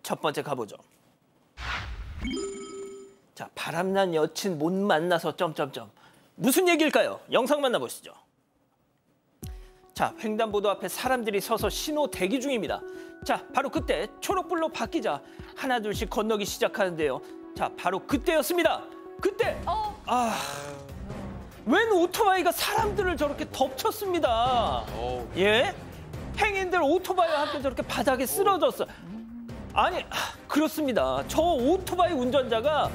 첫 번째 가보죠. 자, 바람난 여친 못 만나서 점점점. 무슨 얘기일까요? 영상 만나보시죠. 자, 횡단보도 앞에 사람들이 서서 신호 대기 중입니다. 자, 바로 그때 초록불로 바뀌자 하나 둘씩 건너기 시작하는데요. 자, 바로 그때였습니다. 그때! 웬 오토바이가 사람들을 저렇게 덮쳤습니다. 예? 행인들 오토바이와 함께 저렇게 바닥에 쓰러졌어. 아니, 그렇습니다. 저 오토바이 운전자가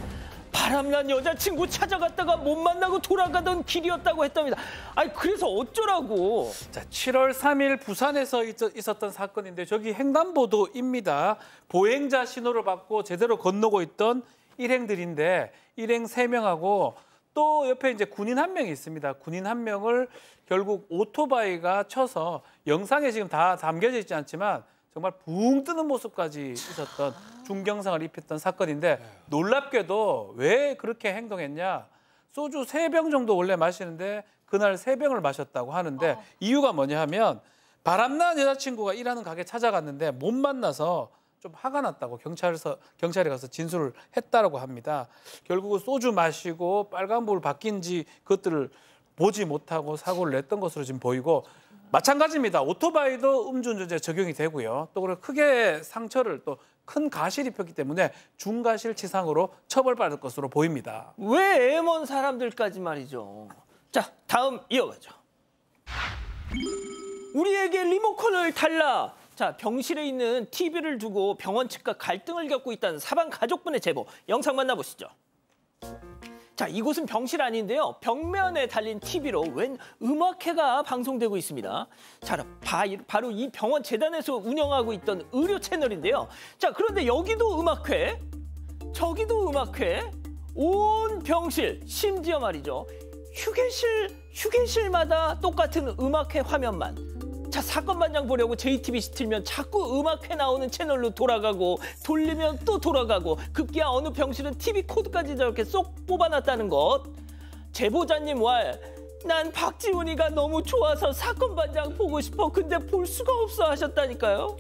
바람난 여자친구 찾아갔다가 못 만나고 돌아가던 길이었다고 했답니다. 아니, 그래서 어쩌라고. 자, 7월 3일 부산에서 있었던 사건인데 저기 횡단보도입니다. 보행자 신호를 받고 제대로 건너고 있던 일행들인데 일행 3명하고 또 옆에 이제 군인 1명이 있습니다. 군인 1명을 결국 오토바이가 쳐서 영상에 지금 다 담겨져 있지 않지만 정말 붕 뜨는 모습까지 있었던 중경상을 입혔던 사건인데 놀랍게도 왜 그렇게 행동했냐. 소주 3병 정도 원래 마시는데 그날 3병을 마셨다고 하는데 이유가 뭐냐 하면 바람난 여자친구가 일하는 가게 찾아갔는데 못 만나서 좀 화가 났다고 경찰에 가서 진술을 했다라고 합니다. 결국은 소주 마시고 빨간불 바뀐지 그것들을 보지 못하고 사고를 냈던 것으로 지금 보이고 마찬가지입니다. 오토바이도 음주운전죄 적용이 되고요. 또 그리고 크게 상처를 또 큰 가실 입혔기 때문에 중과실치상으로 처벌받을 것으로 보입니다. 왜 애먼 사람들까지 말이죠. 자, 다음 이어가죠. 우리에게 리모컨을 달라. 자, 병실에 있는 TV를 두고 병원 측과 갈등을 겪고 있다는 사방 가족분의 제보. 영상 만나보시죠. 자, 이곳은 병실 아닌데요. 벽면에 달린 TV로 웬 음악회가 방송되고 있습니다. 자, 바로 이 병원 재단에서 운영하고 있던 의료 채널인데요. 자, 그런데 여기도 음악회, 저기도 음악회, 온 병실, 심지어 말이죠. 휴게실마다 똑같은 음악회 화면만. 자, 사건 반장 보려고 JTBC 틀면 자꾸 음악회 나오는 채널로 돌아가고 돌리면 또 돌아가고 급기야 어느 병실은 TV 코드까지 저렇게 쏙 뽑아놨다는 것. 제보자님 난 박지훈이가 너무 좋아서 사건 반장 보고 싶어. 근데 볼 수가 없어 하셨다니까요.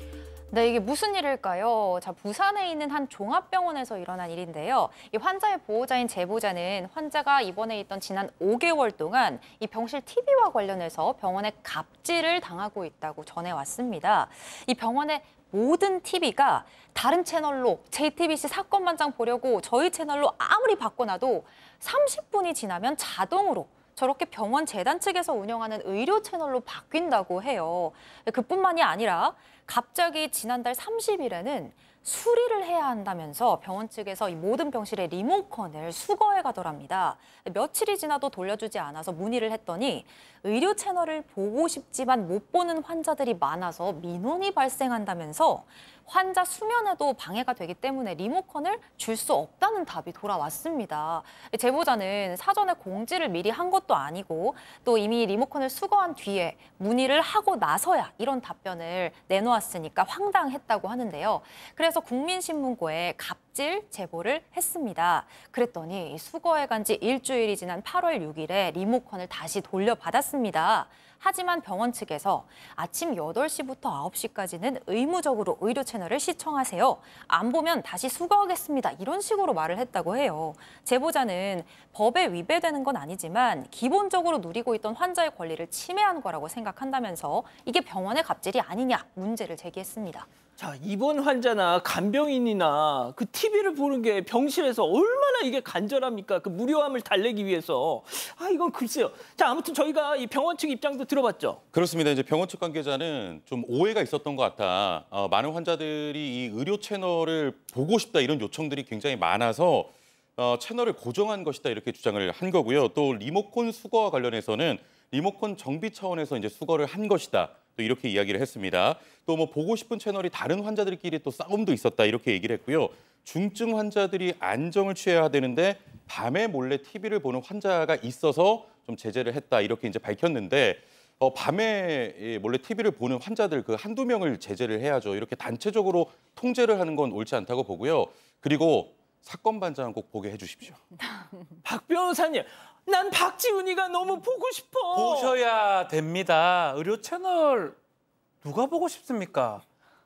네, 이게 무슨 일일까요? 자, 부산에 있는 한 종합병원에서 일어난 일인데요. 이 환자의 보호자인 제보자는 환자가 입원해 있던 지난 5개월 동안 이 병실 TV와 관련해서 병원에 갑질을 당하고 있다고 전해왔습니다. 이 병원의 모든 TV가 다른 채널로 JTBC 사건반장 보려고 저희 채널로 아무리 바꿔놔도 30분이 지나면 자동으로 저렇게 병원 재단 측에서 운영하는 의료 채널로 바뀐다고 해요. 그뿐만이 아니라 갑자기 지난달 30일에는 수리를 해야 한다면서 병원 측에서 이 모든 병실의 리모컨을 수거해 가더랍니다. 며칠이 지나도 돌려주지 않아서 문의를 했더니 의료 채널을 보고 싶지만 못 보는 환자들이 많아서 민원이 발생한다면서 환자 수면에도 방해가 되기 때문에 리모컨을 줄 수 없다는 답이 돌아왔습니다. 제보자는 사전에 공지를 미리 한 것도 아니고 또 이미 리모컨을 수거한 뒤에 문의를 하고 나서야 이런 답변을 내놓았으니까 황당했다고 하는데요. 그래서 국민신문고에 갑질 제보를 했습니다. 그랬더니 수거해간 지 일주일이 지난 8월 6일에 리모컨을 다시 돌려받았습니다. 하지만 병원 측에서 아침 8시부터 9시까지는 의무적으로 의료 채널을 시청하세요. 안 보면 다시 수거하겠습니다. 이런 식으로 말을 했다고 해요. 제보자는 법에 위배되는 건 아니지만 기본적으로 누리고 있던 환자의 권리를 침해한 거라고 생각한다면서 이게 병원의 갑질이 아니냐 문제를 제기했습니다. 자, 입원 환자나 간병인이나 그 TV를 보는 게 병실에서 얼마나 이게 간절합니까? 그 무료함을 달래기 위해서. 이건 글쎄요. 자, 아무튼 저희가 이 병원 측 입장도 들어봤죠. 그렇습니다. 이제 병원 측 관계자는 좀 오해가 있었던 것 같다. 많은 환자들이 이 의료 채널을 보고 싶다 이런 요청들이 굉장히 많아서 채널을 고정한 것이다 이렇게 주장을 한 거고요. 또 리모컨 수거와 관련해서는 리모컨 정비 차원에서 이제 수거를 한 것이다. 또 이렇게 이야기를 했습니다. 또 뭐 보고 싶은 채널이 다른 환자들끼리 또 싸움도 있었다 이렇게 얘기를 했고요. 중증 환자들이 안정을 취해야 되는데 밤에 몰래 TV를 보는 환자가 있어서 좀 제재를 했다 이렇게 이제 밝혔는데 밤에 몰래 TV를 보는 환자들 그 한두 명을 제재를 해야죠. 이렇게 단체적으로 통제를 하는 건 옳지 않다고 보고요. 그리고 사건 반장 꼭 보게 해주십시오. 박 변호사님, 난 박지훈이가 너무 보고 싶어. 보셔야 됩니다. 의료 채널 누가 보고 싶습니까?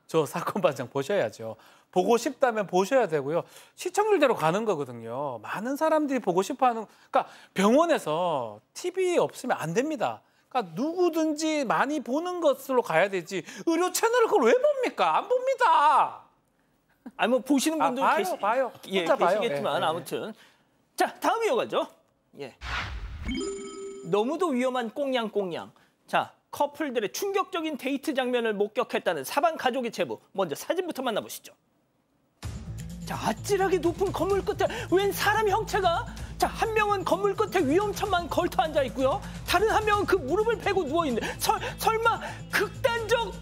저 사건 반장 보셔야죠. 보고 싶다면 보셔야 되고요. 시청률대로 가는 거거든요. 많은 사람들이 보고 싶어하는. 그러니까 병원에서 TV 없으면 안 됩니다. 그러니까 누구든지 많이 보는 것으로 가야 되지. 의료 채널을 그걸 왜 봅니까? 안 봅니다. 아니 뭐 보시는 분들 봐요. 예, 혼자 봐요. 계시겠지만 예, 예. 아무튼 자 다음 이어가죠. 예. 너무도 위험한 꽁냥꽁냥. 자 커플들의 충격적인 데이트 장면을 목격했다는 사방 가족의 제보. 먼저 사진부터 만나보시죠. 자 아찔하게 높은 건물 끝에 웬 사람 형체가? 자 한 명은 건물 끝에 위험천만 걸터 앉아 있고요. 다른 한 명은 그 무릎을 베고 누워 있는데 설마 극단적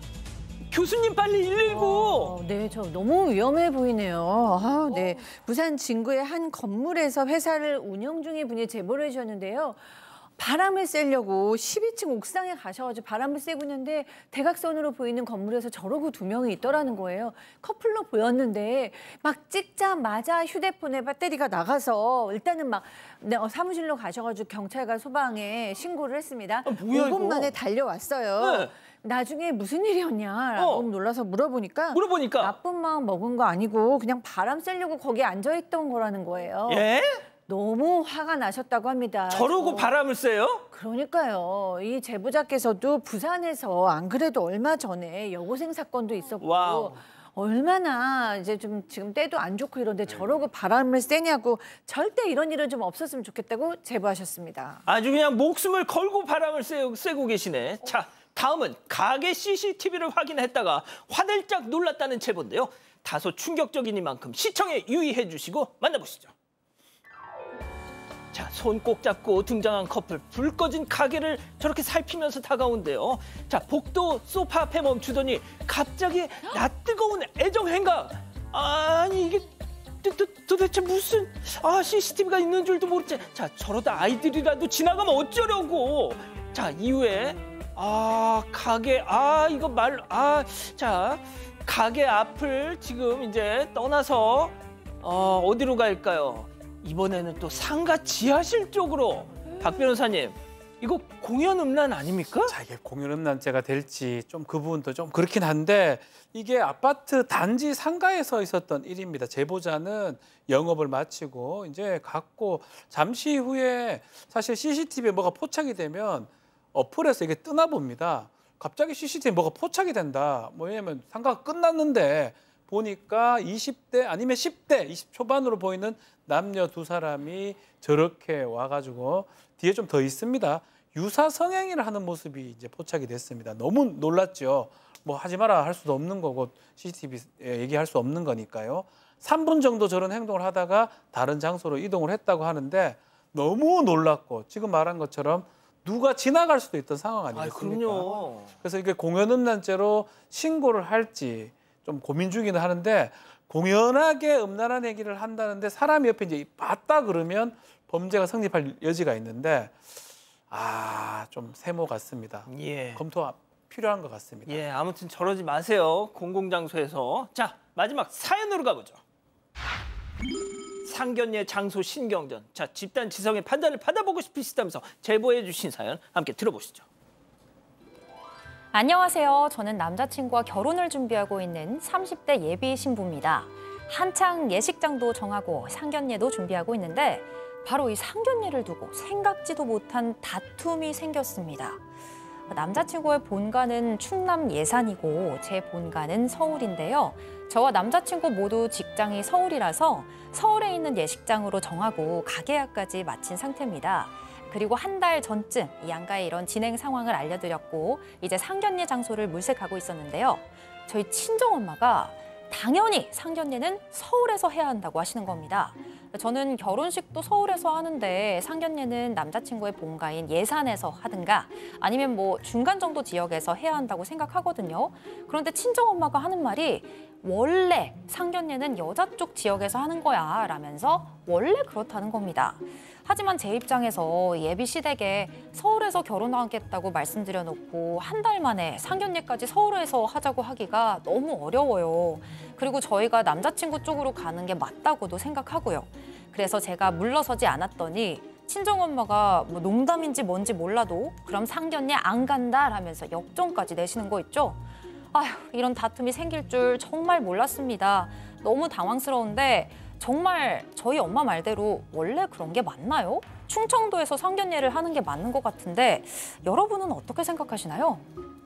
교수님 빨리 119. 네, 저 너무 위험해 보이네요. 아, 네. 부산 진구의 한 건물에서 회사를 운영 중인 분이 제보를 해주셨는데요. 바람을 쐬려고 12층 옥상에 가셔가지고 바람을 쐬고 있는데 대각선으로 보이는 건물에서 저러고 두 명이 있더라는 거예요. 커플로 보였는데 막 찍자마자 휴대폰에 배터리가 나가서 일단은 막 사무실로 가셔가지고 경찰과 소방에 신고를 했습니다. 뭐야, 5분 만에 이거? 달려왔어요. 네. 나중에 무슨 일이었냐라고 놀라서 물어보니까 나쁜 마음 먹은 거 아니고 그냥 바람 쐬려고 거기 앉아있던 거라는 거예요. 예? 너무 화가 나셨다고 합니다. 저러고 바람을 쐬요? 그러니까요. 이 제보자께서도 부산에서 안 그래도 얼마 전에 여고생 사건도 있었고 와우. 얼마나 이제 좀 지금 때도 안 좋고 이런데 저러고 바람을 쐬냐고 절대 이런 일은 좀 없었으면 좋겠다고 제보하셨습니다. 아주 그냥 목숨을 걸고 바람을 쐬고 계시네. 자, 다음은 가게 CCTV를 확인했다가 화들짝 놀랐다는 제보인데요. 다소 충격적이니만큼 시청에 유의해 주시고 만나보시죠. 자, 손 꼭 잡고 등장한 커플. 불 꺼진 가게를 저렇게 살피면서 다가온대요. 자, 복도 소파 앞에 멈추더니 갑자기 낯뜨거운 애정 행각. 아니 이게 도대체 무슨 CCTV가 있는 줄도 모르지. 자, 저러다 아이들이라도 지나가면 어쩌려고. 자, 이후에 가게 자, 가게 앞을 지금 이제 떠나서 어디로 갈까요? 이번에는 또 상가 지하실 쪽으로. 박 변호사님, 이거 공연 음란 아닙니까? 자, 이게 공연 음란죄가 될지 좀 그 부분도 좀 그렇긴 한데 이게 아파트 단지 상가에서 있었던 일입니다. 제보자는 영업을 마치고 이제 갔고 잠시 후에 사실 CCTV에 뭐가 포착이 되면 어플에서 이게 뜨나 봅니다. 갑자기 CCTV에 뭐가 포착이 된다. 왜냐면 상가가 끝났는데 보니까 20대 아니면 10대, 20 초반으로 보이는 남녀 두 사람이 저렇게 와가지고 뒤에 좀 더 있습니다. 유사 성행위를 하는 모습이 이제 포착이 됐습니다. 너무 놀랐죠. 뭐 하지 마라 할 수도 없는 거고 CCTV에 얘기할 수 없는 거니까요. 3분 정도 저런 행동을 하다가 다른 장소로 이동을 했다고 하는데 너무 놀랐고 지금 말한 것처럼 누가 지나갈 수도 있던 상황 아니겠습니까? 그럼요. 그래서 이게 공연음란죄로 신고를 할지 좀 고민 중이긴 하는데 공연하게 음란한 얘기를 한다는데 사람이 옆에 이제 봤다 그러면 범죄가 성립할 여지가 있는데 좀 세모 같습니다. 예. 검토 필요한 것 같습니다. 예, 아무튼 저러지 마세요. 공공장소에서. 자, 마지막 사연으로 가보죠. 상견례 장소 신경전. 자, 집단 지성의 판단을 받아보고 싶으시다면서 제보해 주신 사연 함께 들어보시죠. 안녕하세요. 저는 남자친구와 결혼을 준비하고 있는 30대 예비 신부입니다. 한창 예식장도 정하고 상견례도 준비하고 있는데 바로 이 상견례를 두고 생각지도 못한 다툼이 생겼습니다. 남자친구의 본가는 충남 예산이고 제 본가는 서울인데요. 저와 남자친구 모두 직장이 서울이라서 서울에 있는 예식장으로 정하고 가계약까지 마친 상태입니다. 그리고 한 달 전쯤 양가의 이런 진행 상황을 알려드렸고 이제 상견례 장소를 물색하고 있었는데요. 저희 친정엄마가 당연히 상견례는 서울에서 해야 한다고 하시는 겁니다. 저는 결혼식도 서울에서 하는데 상견례는 남자친구의 본가인 예산에서 하든가 아니면 뭐 중간 정도 지역에서 해야 한다고 생각하거든요. 그런데 친정엄마가 하는 말이 원래 상견례는 여자 쪽 지역에서 하는 거야 라면서 원래 그렇다는 겁니다. 하지만 제 입장에서 예비 시댁에 서울에서 결혼하겠다고 말씀드려 놓고 한 달 만에 상견례까지 서울에서 하자고 하기가 너무 어려워요. 그리고 저희가 남자친구 쪽으로 가는 게 맞다고도 생각하고요. 그래서 제가 물러서지 않았더니 친정엄마가 뭐 농담인지 뭔지 몰라도 그럼 상견례 안 간다 라면서 역정까지 내시는 거 있죠. 아휴, 이런 다툼이 생길 줄 정말 몰랐습니다. 너무 당황스러운데 정말 저희 엄마 말대로 원래 그런 게 맞나요? 충청도에서 상견례를 하는 게 맞는 것 같은데 여러분은 어떻게 생각하시나요?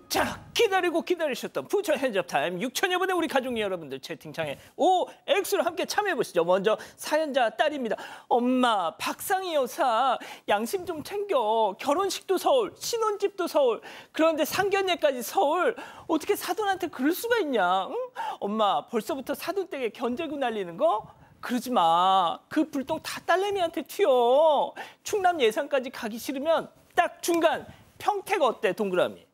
자, 기다리고 기다리셨던 부천 현접타임 6천여 분의 우리 가족 여러분들 채팅창에 OX로 함께 참여해보시죠. 먼저 사연자 딸입니다. 엄마, 박상희 여사 양심 좀 챙겨. 결혼식도 서울, 신혼집도 서울, 그런데 상견례까지 서울. 어떻게 사돈한테 그럴 수가 있냐? 응? 엄마, 벌써부터 사돈댁에 견제구 날리는 거? 그러지 마. 그 불똥 다 딸내미한테 튀어. 충남 예산까지 가기 싫으면 딱 중간 평택 어때, 동그라미?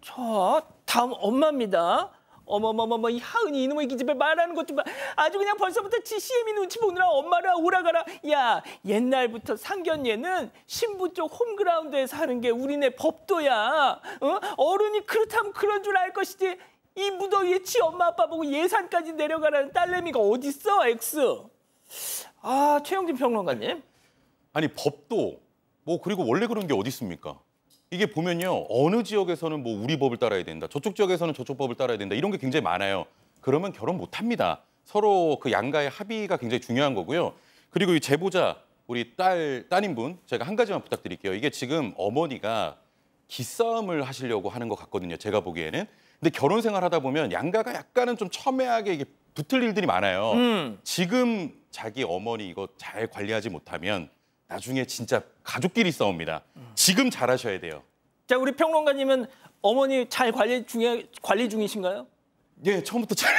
저 다음 엄마입니다. 어머머머머, 이 하은이 이놈의 기집애 말하는 것 좀 봐. 아주 그냥 벌써부터 GCM이 눈치 보느라 엄마라 오라가라. 야, 옛날부터 상견례는 신부 쪽 홈그라운드에서 하는 게 우리네 법도야. 어른이 그렇다면 그런 줄 알 것이지. 이 무더위에 지 엄마 아빠 보고 예산까지 내려가라는 딸내미가 어딨어, X. 아, 최영진 평론가님. 아니 법도 뭐 그리고 원래 그런 게 어디 있습니까? 이게 보면요, 어느 지역에서는 뭐 우리 법을 따라야 된다, 저쪽 지역에서는 저쪽 법을 따라야 된다, 이런 게 굉장히 많아요. 그러면 결혼 못 합니다. 서로 그 양가의 합의가 굉장히 중요한 거고요. 그리고 이 제보자 우리 따님분, 제가 한 가지만 부탁드릴게요. 이게 지금 어머니가 기싸움을 하시려고 하는 것 같거든요, 제가 보기에는. 근데 결혼 생활 하다 보면 양가가 약간은 좀 첨예하게 이게 붙을 일들이 많아요. 지금 자기 어머니 이거 잘 관리하지 못하면 나중에 진짜 가족끼리 싸웁니다. 지금 잘하셔야 돼요. 자, 우리 평론가님은 어머니 잘 관리 중이신가요? 예, 처음부터 잘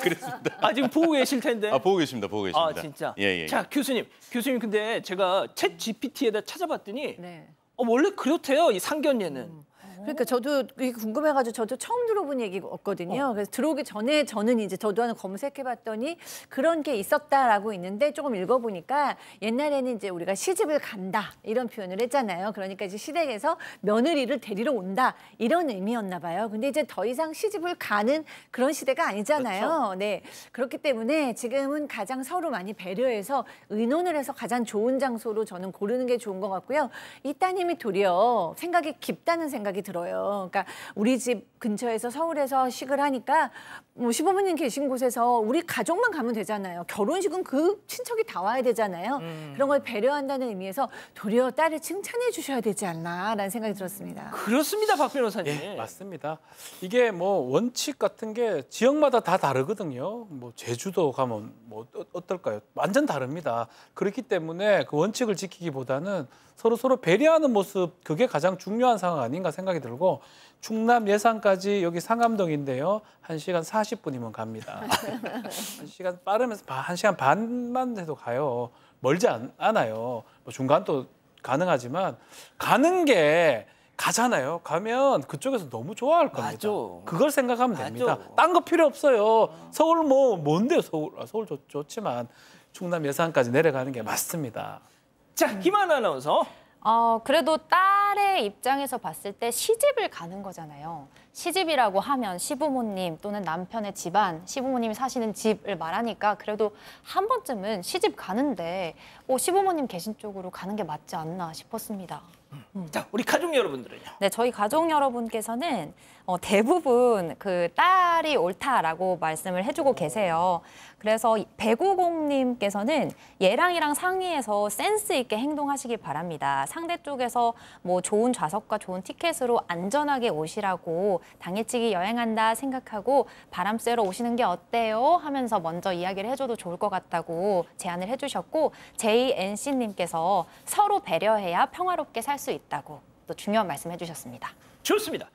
그랬습니다. 아, 지금 보고 계실 텐데. 아, 보고 계십니다. 보고 계십니다. 아, 진짜. 예. 자, 교수님 근데 제가 챗 GPT에다 찾아봤더니 네. 원래 그렇대요, 이 상견례는. 그러니까 저도 이게 궁금해가지고 저도 처음 들어본 얘기였거든요. 그래서 들어오기 전에 저는 이제 저도 하나 검색해봤더니 그런 게 있었다라고 있는데 조금 읽어보니까 옛날에는 이제 우리가 시집을 간다 이런 표현을 했잖아요. 그러니까 이제 시댁에서 며느리를 데리러 온다 이런 의미였나 봐요. 근데 이제 더 이상 시집을 가는 그런 시대가 아니잖아요. 그렇죠. 네, 그렇기 때문에 지금은 가장 서로 많이 배려해서 의논을 해서 가장 좋은 장소로 저는 고르는 게 좋은 것 같고요. 이 따님이 도리어 생각이 깊다는 생각이 들어요. 그러니까 우리 집 근처에서 서울에서 식을 하니까 뭐 시부모님 계신 곳에서 우리 가족만 가면 되잖아요. 결혼식은 그 친척이 다 와야 되잖아요. 그런 걸 배려한다는 의미에서 도리어 딸을 칭찬해 주셔야 되지 않나라는 생각이 들었습니다. 그렇습니다, 박 변호사님. 예, 맞습니다. 이게 뭐 원칙 같은 게 지역마다 다 다르거든요. 뭐 제주도 가면 뭐 어떨까요? 완전 다릅니다. 그렇기 때문에 그 원칙을 지키기보다는 서로 배려하는 모습, 그게 가장 중요한 상황 아닌가 생각이 들고, 충남 예산까지 여기 상암동인데요. 1시간 40분이면 갑니다. 1시간 빠르면 1시간 반만 해도 가요. 멀지 않아요. 뭐 중간도 가능하지만 가는 게 가잖아요. 가면 그쪽에서 너무 좋아할 겁니다. 맞아. 그걸 생각하면 됩니다. 딴 거 필요 없어요. 서울 뭐 뭔데요, 서울 좋지만 충남 예산까지 내려가는 게 맞습니다. 자, 김하나 아나운서. 그래도 딸의 입장에서 봤을 때 시집을 가는 거잖아요. 시집이라고 하면 시부모님 또는 남편의 집안, 시부모님이 사시는 집을 말하니까 그래도 한 번쯤은 시집 가는데 시부모님 계신 쪽으로 가는 게 맞지 않나 싶었습니다. 자, 우리 가족 여러분들은요. 네, 저희 가족 여러분께서는 대부분 그 딸이 옳다라고 말씀을 해주고 계세요. 그래서 백우공님께서는 얘랑이랑 상의해서 센스 있게 행동하시기 바랍니다. 상대 쪽에서 뭐 좋은 좌석과 좋은 티켓으로 안전하게 오시라고 당일치기 여행한다 생각하고 바람 쐬러 오시는 게 어때요? 하면서 먼저 이야기를 해줘도 좋을 것 같다고 제안을 해주셨고, JNC님께서 서로 배려해야 평화롭게 살 수 있다고 또 중요한 말씀 해주셨습니다. 좋습니다.